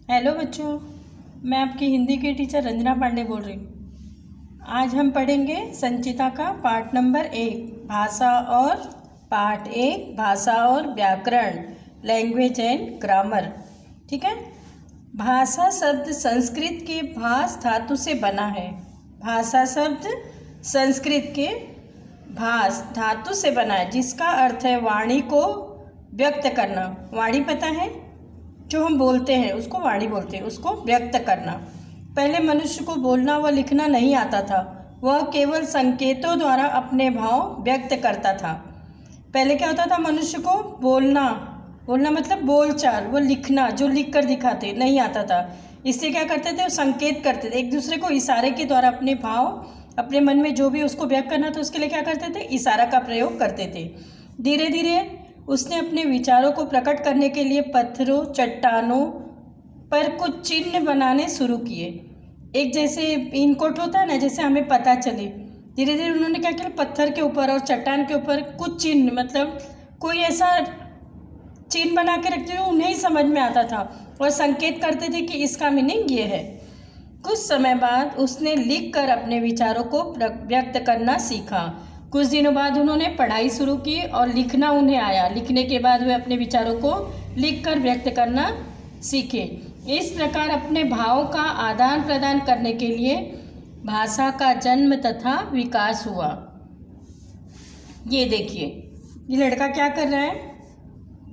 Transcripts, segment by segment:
Hello बच्चों, मैं आपकी हिंदी की टीचर रंजना पांडे बोल रही हूँ। आज हम पढ़ेंगे संचिता का पाठ नंबर 1 भाषा और पाठ 1 भाषा और व्याकरण, लैंग्वेज एंड ग्रामर। ठीक है। भाषा शब्द संस्कृत के भास धातु से बना है। भाषा शब्द संस्कृत के भास धातु से बना है, जिसका अर्थ है वाणी को व्यक्त करना। वाणी पता है, जो हम बोलते हैं उसको वाणी बोलते हैं, उसको व्यक्त करना। पहले मनुष्य को बोलना व लिखना नहीं आता था, वह केवल संकेतों द्वारा अपने भाव व्यक्त करता था। पहले क्या होता था, मनुष्य को बोलना मतलब बोलचाल, वो लिखना जो लिख कर दिखाते नहीं आता था। इससे क्या करते थे, वो संकेत करते थे, एक दूसरे को इशारे के द्वारा अपने भाव, अपने मन में जो भी उसको व्यक्त करना था उसके लिए क्या करते थे, इशारा का प्रयोग करते थे। धीरे धीरे उसने अपने विचारों को प्रकट करने के लिए पत्थरों, चट्टानों पर कुछ चिन्ह बनाने शुरू किए। एक जैसे इनकोट होता है ना, जैसे हमें पता चले। धीरे धीरे उन्होंने क्या किया, पत्थर के ऊपर और चट्टान के ऊपर कुछ चिन्ह, मतलब कोई ऐसा चिन्ह बना के रखते थे, उन्हें ही समझ में आता था और संकेत करते थे कि इसका मीनिंग ये है। कुछ समय बाद उसने लिख कर अपने विचारों को व्यक्त करना सीखा। कुछ दिनों बाद उन्होंने पढ़ाई शुरू की और लिखना उन्हें आया। लिखने के बाद वे अपने विचारों को लिखकर व्यक्त करना सीखे। इस प्रकार अपने भावों का आदान प्रदान करने के लिए भाषा का जन्म तथा विकास हुआ। ये देखिए, ये लड़का क्या कर रहा है,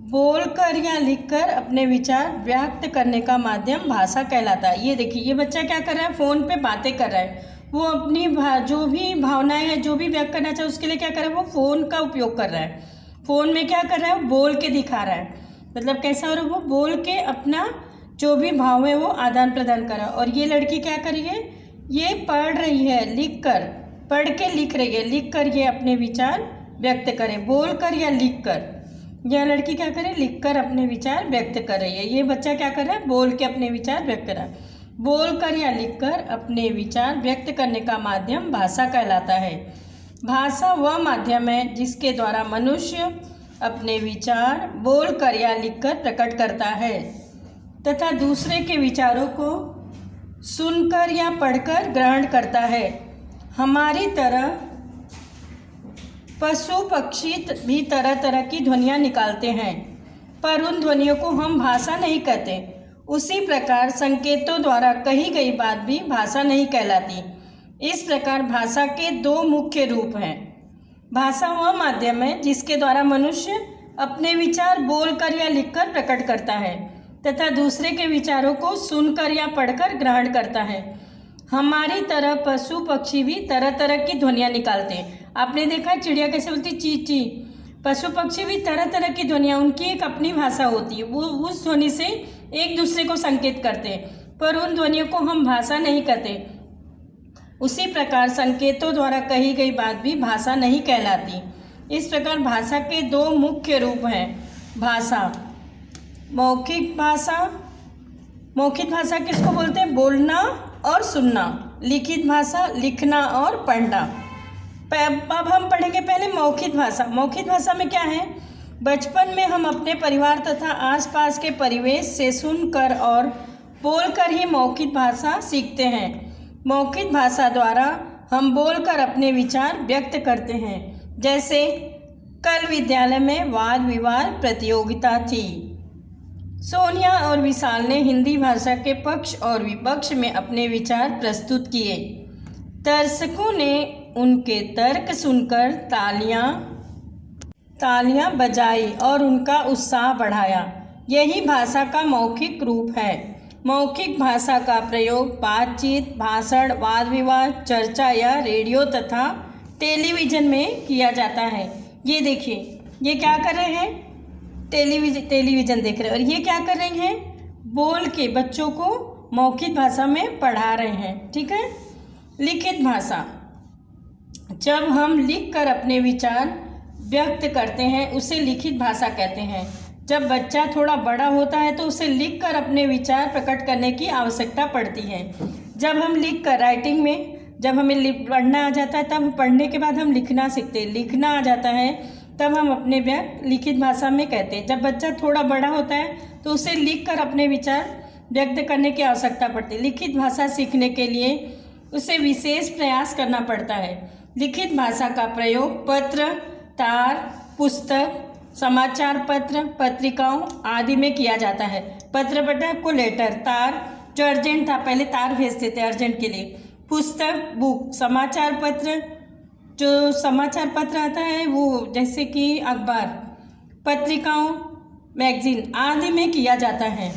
बोलकर या लिखकर अपने विचार व्यक्त करने का माध्यम भाषा कहलाता है। ये देखिए, ये बच्चा क्या कर रहा है, फ़ोन पे बातें कर रहा है। वो अपनी जो भी भावनाएं हैं, जो भी व्यक्त करना चाहे उसके लिए क्या कर रहा है, वो फ़ोन का उपयोग कर रहा है। फ़ोन में क्या कर रहा है, बोल के दिखा रहा है। मतलब कैसा हो रहा है, वो बोल के अपना जो भी भाव है वो आदान प्रदान कर रहा है। और ये लड़की क्या कर रही है, ये पढ़ रही है, लिख कर, पढ़ के लिख रही है, लिख कर ये अपने विचार व्यक्त करे, बोल कर या लिख कर। यह लड़की क्या करे, लिख कर अपने विचार व्यक्त कर रही है। ये बच्चा क्या कर रहा है, बोल के अपने विचार व्यक्त कर रहा है। बोलकर या लिखकर अपने विचार व्यक्त करने का माध्यम भाषा कहलाता है। भाषा वह माध्यम है जिसके द्वारा मनुष्य अपने विचार बोलकर या लिखकर प्रकट करता है तथा दूसरे के विचारों को सुनकर या पढ़कर ग्रहण करता है। हमारी तरह पशु पक्षी भी तरह तरह की ध्वनियाँ निकालते हैं, पर उन ध्वनियों को हम भाषा नहीं कहते। उसी प्रकार संकेतों द्वारा कही गई बात भी भाषा नहीं कहलाती। इस प्रकार भाषा के दो मुख्य रूप हैं। भाषा वह माध्यम है जिसके द्वारा मनुष्य अपने विचार बोलकर या लिखकर प्रकट करता है तथा दूसरे के विचारों को सुनकर या पढ़कर ग्रहण करता है। हमारी तरह पशु पक्षी भी तरह तरह की ध्वनियाँ निकालते हैं। आपने देखा चिड़िया कैसे बोलती, ची ची। पशु पक्षी भी तरह तरह की ध्वनियाँ, उनकी एक अपनी भाषा होती है, वो उस ध्वनि से एक दूसरे को संकेत करते हैं, पर उन ध्वनियों को हम भाषा नहीं कहते। उसी प्रकार संकेतों द्वारा कही गई बात भी भाषा नहीं कहलाती। इस प्रकार भाषा के दो मुख्य रूप हैं। भाषा मौखिक भाषा, मौखिक भाषा किसको बोलते हैं, बोलना और सुनना। लिखित भाषा लिखना और पढ़ना। अब हम पढ़ेंगे पहले मौखिक भाषा। मौखिक भाषा में क्या है, बचपन में हम अपने परिवार तथा आसपास के परिवेश से सुनकर और बोलकर ही मौखिक भाषा सीखते हैं। मौखिक भाषा द्वारा हम बोलकर अपने विचार व्यक्त करते हैं। जैसे कल विद्यालय में वाद विवाद प्रतियोगिता थी। सोनिया और विशाल ने हिंदी भाषा के पक्ष और विपक्ष में अपने विचार प्रस्तुत किए। दर्शकों ने उनके तर्क सुनकर तालियां बजाई और उनका उत्साह बढ़ाया। यही भाषा का मौखिक रूप है। मौखिक भाषा का प्रयोग बातचीत, भाषण, वाद विवाद, चर्चा या रेडियो तथा टेलीविज़न में किया जाता है। ये देखिए, ये क्या कर रहे हैं, टेलीविज़न देख रहे हैं, और ये क्या कर रही हैं, बोल के बच्चों को मौखिक भाषा में पढ़ा रहे हैं। ठीक है। लिखित भाषा, जब हम लिख कर अपने विचार व्यक्त करते हैं उसे लिखित भाषा कहते हैं। जब बच्चा थोड़ा बड़ा होता है तो उसे लिख कर अपने विचार प्रकट करने की आवश्यकता पड़ती है। जब हम लिख कर राइटिंग में, जब हमें पढ़ना आ जाता है तब पढ़ने के बाद हम लिखना सीखते हैं। लिखना आ जाता है तब हम अपने व्यक्त लिखित भाषा में कहते हैं। जब बच्चा थोड़ा बड़ा होता है तो उसे लिख कर अपने विचार व्यक्त करने की आवश्यकता पड़ती है। लिखित भाषा सीखने के लिए उसे विशेष प्रयास करना पड़ता है। लिखित भाषा का प्रयोग पत्र, तार, पुस्तक, समाचार पत्र, पत्रिकाओं आदि में किया जाता है। पत्र बटा को लेटर, तार जो अर्जेंट था पहले तार भेजते थे अर्जेंट के लिए, पुस्तक बुक, समाचार पत्र जो समाचार पत्र आता है वो जैसे कि अखबार, पत्रिकाओं मैगजीन आदि में किया जाता है।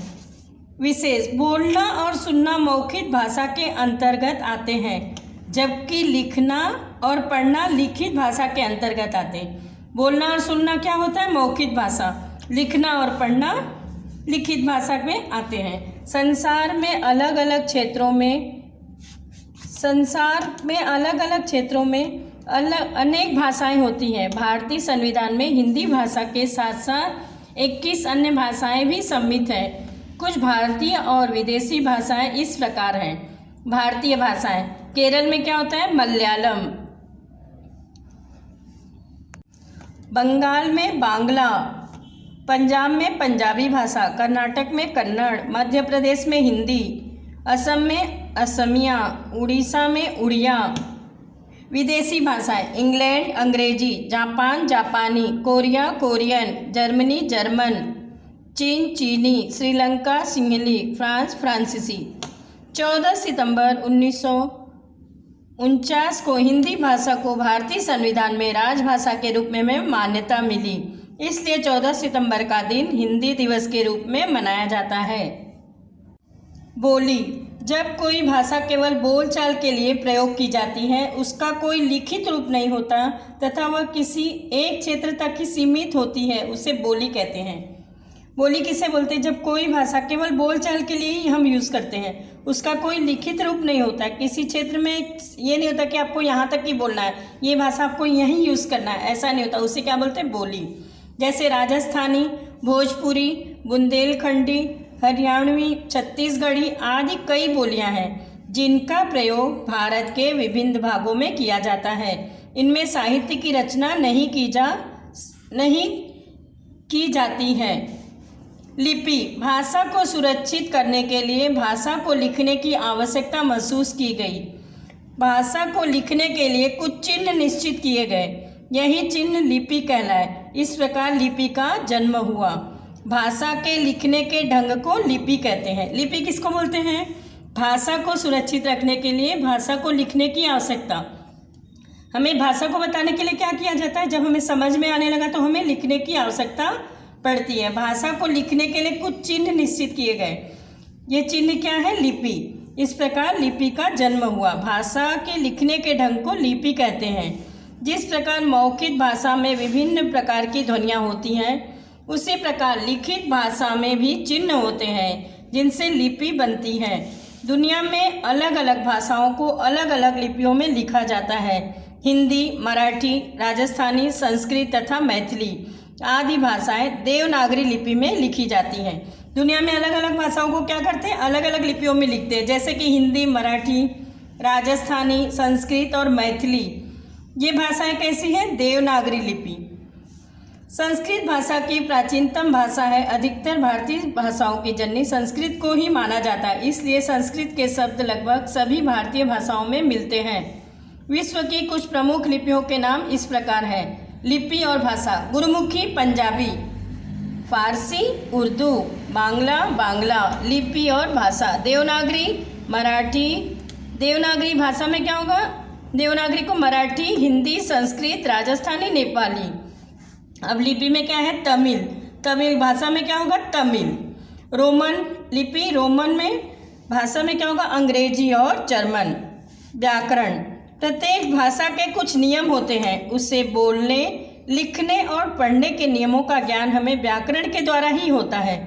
विशेष बोलना और सुनना मौखिक भाषा के अंतर्गत आते हैं, जबकि लिखना और पढ़ना लिखित भाषा के अंतर्गत आते हैं। बोलना और सुनना क्या होता है? मौखिक भाषा। लिखना और पढ़ना लिखित भाषा में आते हैं। संसार में अलग अलग क्षेत्रों में अनेक भाषाएं होती हैं। भारतीय संविधान में हिंदी भाषा के साथ साथ 21 अन्य भाषाएं भी सम्मिलित हैं। कुछ भारतीय और विदेशी भाषाएं इस प्रकार हैं। भारतीय भाषाएं केरल में क्या होता है? मलयालम, बंगाल में बांग्ला, पंजाब में पंजाबी भाषा, कर्नाटक में कन्नड़, मध्य प्रदेश में हिंदी, असम में असमिया, उड़ीसा में उड़िया। विदेशी भाषाएं इंग्लैंड अंग्रेजी, जापान जापानी, कोरिया कोरियन, जर्मनी जर्मन, चीन चीनी, श्रीलंका सिंहली, फ्रांस फ्रांसीसी। 14 सितंबर 1949 को हिंदी भाषा को भारतीय संविधान में राजभाषा के रूप में मान्यता मिली, इसलिए 14 सितंबर का दिन हिंदी दिवस के रूप में मनाया जाता है। बोली जब कोई भाषा केवल बोलचाल के लिए प्रयोग की जाती है, उसका कोई लिखित रूप नहीं होता तथा वह किसी एक क्षेत्र तक ही सीमित होती है, उसे बोली कहते हैं। बोली किसे बोलते हैं? जब कोई भाषा केवल बोलचाल के लिए ही हम यूज़ करते हैं, उसका कोई लिखित रूप नहीं होता, किसी क्षेत्र में ये नहीं होता कि आपको यहाँ तक ही बोलना है, ये भाषा आपको यहीं यूज़ करना है, ऐसा नहीं होता, उसे क्या बोलते हैं? बोली। जैसे राजस्थानी, भोजपुरी, बुंदेलखंडी, हरियाणवी, छत्तीसगढ़ी आदि कई बोलियां हैं जिनका प्रयोग भारत के विभिन्न भागों में किया जाता है। इनमें साहित्य की रचना नहीं की जाती है। लिपि भाषा को सुरक्षित करने के लिए भाषा को लिखने की आवश्यकता महसूस की गई। भाषा को लिखने के लिए कुछ चिन्ह निश्चित किए गए, यही चिन्ह लिपि कहलाए। इस प्रकार लिपि का जन्म हुआ। भाषा के लिखने के ढंग को लिपि कहते हैं। लिपि किसको बोलते हैं? भाषा को सुरक्षित रखने के लिए भाषा को लिखने की आवश्यकता। हमें भाषा को बताने के लिए क्या किया जाता है? जब हमें समझ में आने लगा तो हमें लिखने की आवश्यकता पड़ती है। भाषा को लिखने के लिए कुछ चिन्ह निश्चित किए गए, ये चिन्ह क्या है? लिपि। इस प्रकार लिपि का जन्म हुआ। भाषा के लिखने के ढंग को लिपि कहते हैं। जिस प्रकार मौखिक भाषा में विभिन्न प्रकार की ध्वनियाँ होती हैं, उसी प्रकार लिखित भाषा में भी चिन्ह होते हैं जिनसे लिपि बनती है। दुनिया में अलग अलग भाषाओं को अलग अलग लिपियों में लिखा जाता है। हिंदी, मराठी, राजस्थानी, संस्कृत तथा मैथिली आदि भाषाएं देवनागरी लिपि में लिखी जाती हैं। दुनिया में अलग अलग भाषाओं को क्या करते हैं? अलग अलग लिपियों में लिखते हैं, जैसे कि हिंदी, मराठी, राजस्थानी, संस्कृत और मैथिली। ये भाषाएं कैसी हैं? देवनागरी लिपि। संस्कृत भाषा की प्राचीनतम भाषा है। अधिकतर भारतीय भाषाओं की जननी संस्कृत को ही माना जाता है, इसलिए संस्कृत के शब्द लगभग सभी भारतीय भाषाओं में मिलते हैं। विश्व की कुछ प्रमुख लिपियों के नाम इस प्रकार हैं। लिपि और भाषा: गुरुमुखी पंजाबी, फारसी उर्दू, बांग्ला। लिपि और भाषा: देवनागरी मराठी। देवनागरी भाषा में क्या होगा? देवनागरी को मराठी, हिंदी, संस्कृत, राजस्थानी, नेपाली। अब लिपि में क्या है? तमिल भाषा में क्या होगा? तमिल। रोमन लिपि, रोमन में भाषा में क्या होगा? अंग्रेजी और जर्मन। व्याकरण: प्रत्येक भाषा के कुछ नियम होते हैं, उसे बोलने, लिखने और पढ़ने के नियमों का ज्ञान हमें व्याकरण के द्वारा ही होता है।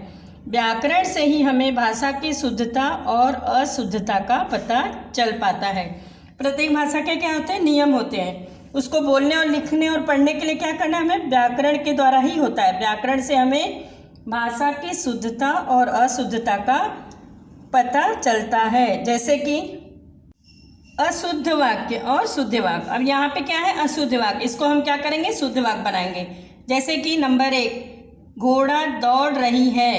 व्याकरण से ही हमें भाषा की शुद्धता और अशुद्धता का पता चल पाता है। प्रत्येक भाषा के क्या होते हैं? नियम होते हैं, उसको बोलने और लिखने और पढ़ने के लिए क्या करना है? हमें व्याकरण के द्वारा ही होता है। व्याकरण से हमें भाषा की शुद्धता और अशुद्धता का पता चलता है, जैसे कि अशुद्ध वाक्य और शुद्ध वाक्य। अब यहाँ पे क्या है? अशुद्ध वाक्य, इसको हम क्या करेंगे? शुद्ध वाक्य बनाएंगे। जैसे कि नंबर 1, घोड़ा दौड़ रही है।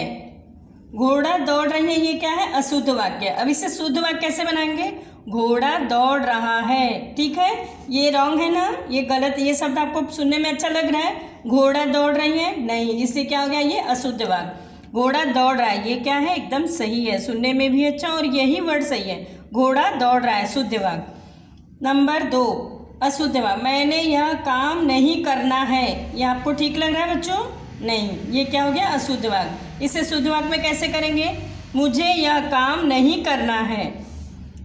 घोड़ा दौड़ रही है, ये क्या है? अशुद्ध वाक्य। अब इसे शुद्ध वाक्य कैसे बनाएंगे? घोड़ा दौड़ रहा है, ठीक है। ये रॉन्ग है ना, ये गलत, ये शब्द आपको सुनने में अच्छा लग रहा है? घोड़ा दौड़ रही है नहीं, इससे क्या हो गया? ये अशुद्ध वाक्य। घोड़ा दौड़ रहा है, ये क्या है? एकदम सही है, सुनने में भी अच्छा और यही वर्ड सही है। घोड़ा दौड़ रहा है, शुद्ध वाक्य। नंबर 2 अशुद्ध वाक्य। मैंने यह काम नहीं करना है, ये आपको ठीक लग रहा है बच्चों? नहीं, ये क्या हो गया? अशुद्ध वाक्य। इसे शुद्ध वाक्य में कैसे करेंगे? मुझे यह काम नहीं करना है,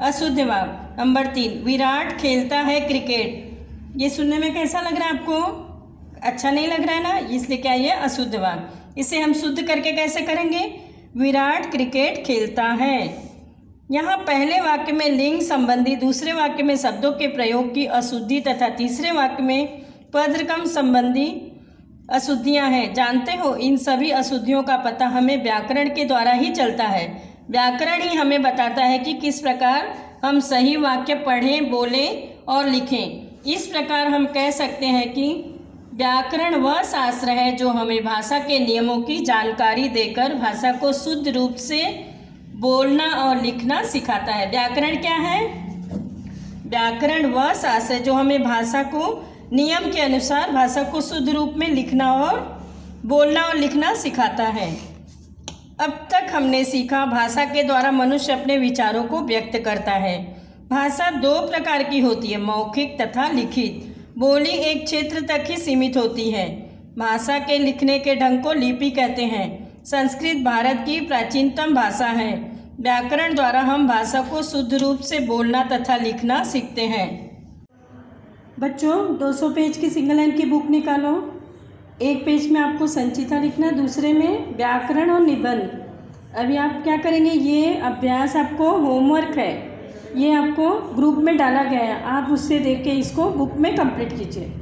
अशुद्ध वाक्य। नंबर 3 विराट खेलता है क्रिकेट, ये सुनने में कैसा लग रहा है आपको? अच्छा नहीं लग रहा है ना, इसलिए क्या ये? अशुद्ध वाक्य। इसे हम शुद्ध करके कैसे करेंगे? विराट क्रिकेट खेलता है। यहाँ पहले वाक्य में लिंग संबंधी, दूसरे वाक्य में शब्दों के प्रयोग की अशुद्धि तथा तीसरे वाक्य में पदक्रम संबंधी अशुद्धियाँ हैं। जानते हो, इन सभी अशुद्धियों का पता हमें व्याकरण के द्वारा ही चलता है। व्याकरण ही हमें बताता है कि किस प्रकार हम सही वाक्य पढ़ें, बोलें और लिखें। इस प्रकार हम कह सकते हैं कि व्याकरण वह शास्त्र है जो हमें भाषा के नियमों की जानकारी देकर भाषा को शुद्ध रूप से बोलना और लिखना सिखाता है। व्याकरण क्या है? व्याकरण वह शास्त्र है जो हमें भाषा को नियम के अनुसार भाषा को शुद्ध रूप में लिखना और बोलना और लिखना सिखाता है। अब तक हमने सीखा भाषा के द्वारा मनुष्य अपने विचारों को व्यक्त करता है। भाषा 2 प्रकार की होती है, मौखिक तथा लिखित। बोली एक क्षेत्र तक ही सीमित होती है। भाषा के लिखने के ढंग को लिपि कहते हैं। संस्कृत भारत की प्राचीनतम भाषा है। व्याकरण द्वारा हम भाषा को शुद्ध रूप से बोलना तथा लिखना सीखते हैं। बच्चों 200 पेज की सिंगल लाइन की बुक निकालो। एक पेज में आपको संचिता लिखना, दूसरे में व्याकरण और निबंध। अभी आप क्या करेंगे? ये अभ्यास आपको होमवर्क है, ये आपको ग्रुप में डाला गया है, आप उससे देख के इसको बुक में कंप्लीट कीजिए।